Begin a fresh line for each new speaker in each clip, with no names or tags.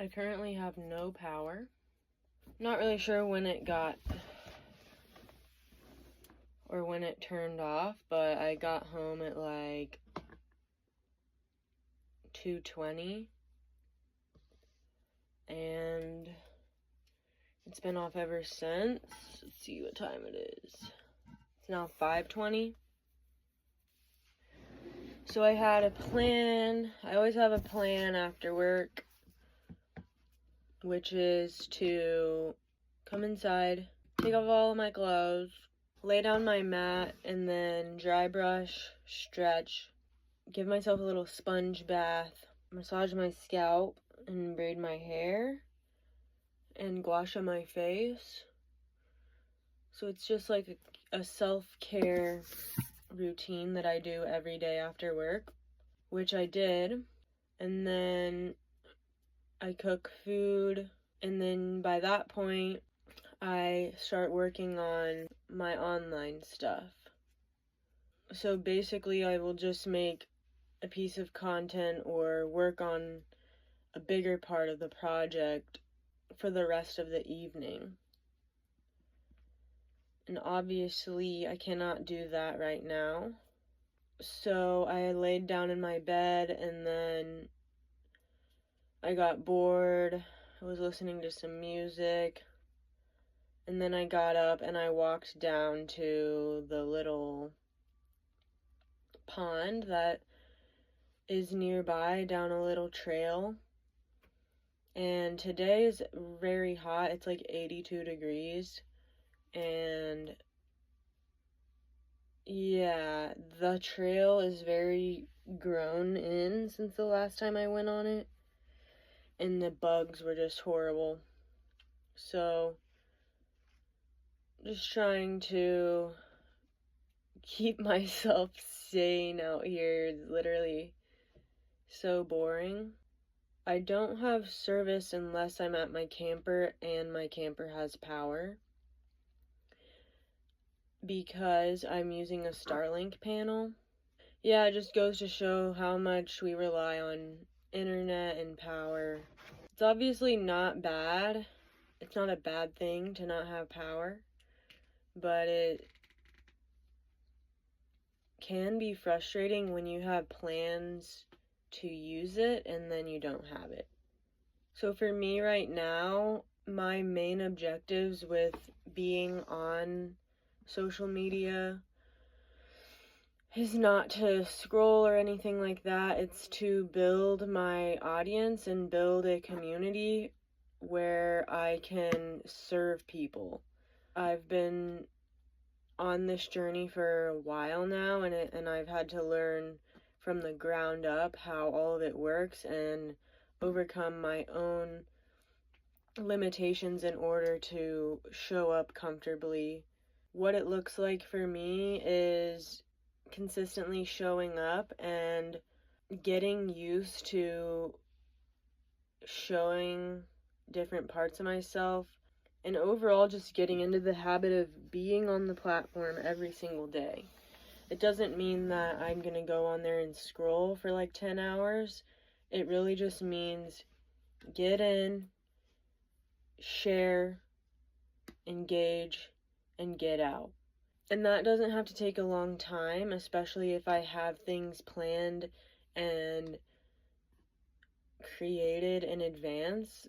I currently have no power. Not really sure when it got or when it turned off, but I got home at like 2:20 and it's been off ever since. Let's see what time it is. It's now 5:20. So I had a plan. I always have a plan after work, which is to come inside, take off all of my clothes, lay down my mat, and then dry brush, stretch, give myself a little sponge bath, massage my scalp, and braid my hair, and gua sha my face. So it's just like a self-care routine that I do every day after work, which I did. And then I cook food, and then by that point I start working on my online stuff. So basically I will just make a piece of content or work on a bigger part of the project for the rest of the evening. And obviously I cannot do that right now. So I laid down in my bed, and then I got bored. I was listening to some music, and then I got up and I walked down to the little pond that is nearby, down a little trail. And today is very hot. It's like 82 degrees. And yeah, the trail is very grown in since the last time I went on it. And the bugs were just horrible. So, just trying to keep myself sane out here. It's literally so boring. I don't have service unless I'm at my camper and my camper has power, because I'm using a Starlink panel. Yeah, it just goes to show how much we rely on internet and power. It's obviously not bad. It's not a bad thing to not have power, but it can be frustrating when you have plans to use it and then you don't have it. So for me right now, my main objectives with being on social media is not to scroll or anything like that. It's to build my audience and build a community where I can serve people. I've been on this journey for a while now, and I've had to learn from the ground up how all of it works and overcome my own limitations in order to show up comfortably. What it looks like for me is consistently showing up and getting used to showing different parts of myself, and overall just getting into the habit of being on the platform every single day. It doesn't mean that I'm gonna go on there and scroll for like 10 hours. It really just means get in, share, engage, and get out. And that doesn't have to take a long time, especially if I have things planned and created in advance.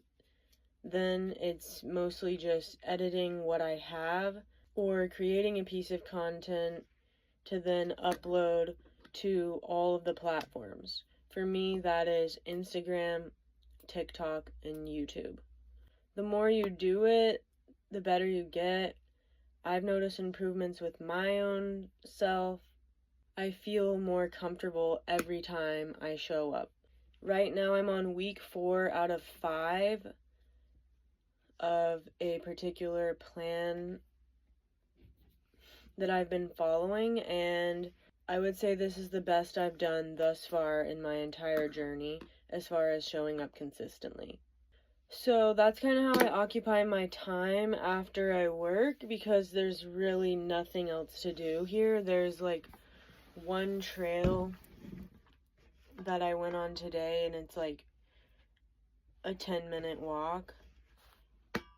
Then it's mostly just editing what I have or creating a piece of content to then upload to all of the platforms. For me, that is Instagram, TikTok, and YouTube. The more you do it, the better you get. I've noticed improvements with my own self. I feel more comfortable every time I show up. Right now I'm on week 4 out of 5 of a particular plan that I've been following, and I would say this is the best I've done thus far in my entire journey as far as showing up consistently. So that's kind of how I occupy my time after I work, because there's really nothing else to do here. There's like one trail that I went on today, and it's like a 10-minute walk.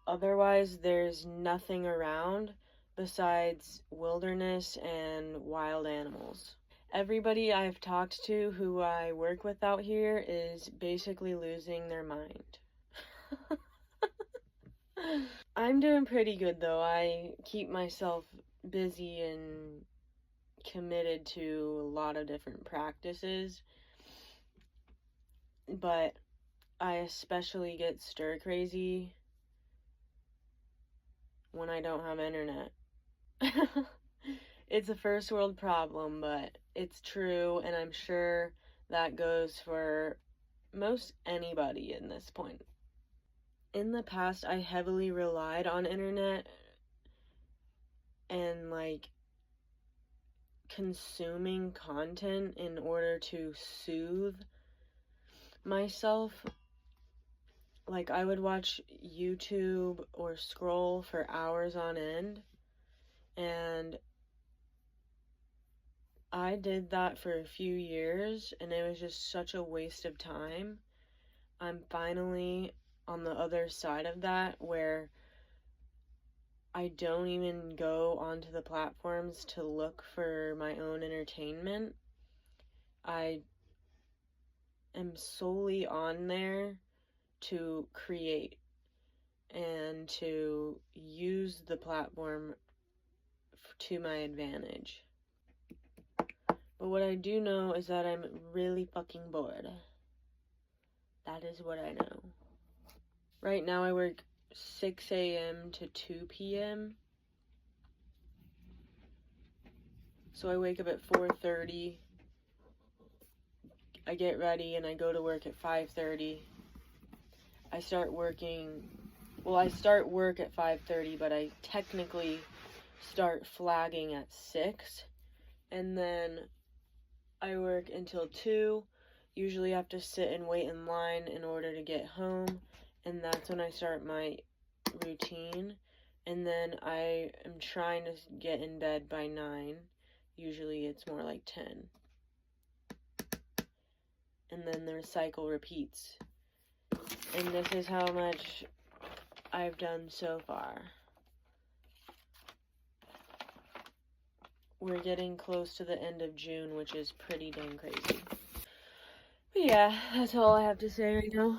Otherwise, there's nothing around besides wilderness and wild animals. Everybody I've talked to who I work with out here is basically losing their mind. I'm doing pretty good though. I keep myself busy and committed to a lot of different practices, but I especially get stir crazy when I don't have internet. It's a first world problem, but it's true, and I'm sure that goes for most anybody in this point. In the past, I heavily relied on internet and like consuming content in order to soothe myself. Like, I would watch YouTube or scroll for hours on end, and I did that for a few years, and it was just such a waste of time. I'm finally on the other side of that, where I don't even go onto the platforms to look for my own entertainment. I am solely on there to create and to use the platform to my advantage. But what I do know is that I'm really fucking bored. That is what I know. Right now I work 6 a.m. to 2 p.m. So I wake up at 4:30. I get ready and I go to work at 5:30. I start work at 5:30, but I technically start flagging at 6. And then I work until 2. Usually have to sit and wait in line in order to get home. And that's when I start my routine. And then I am trying to get in bed by 9. Usually it's more like 10. And then the cycle repeats. And this is how much I've done so far. We're getting close to the end of June, which is pretty dang crazy. But yeah, that's all I have to say right now.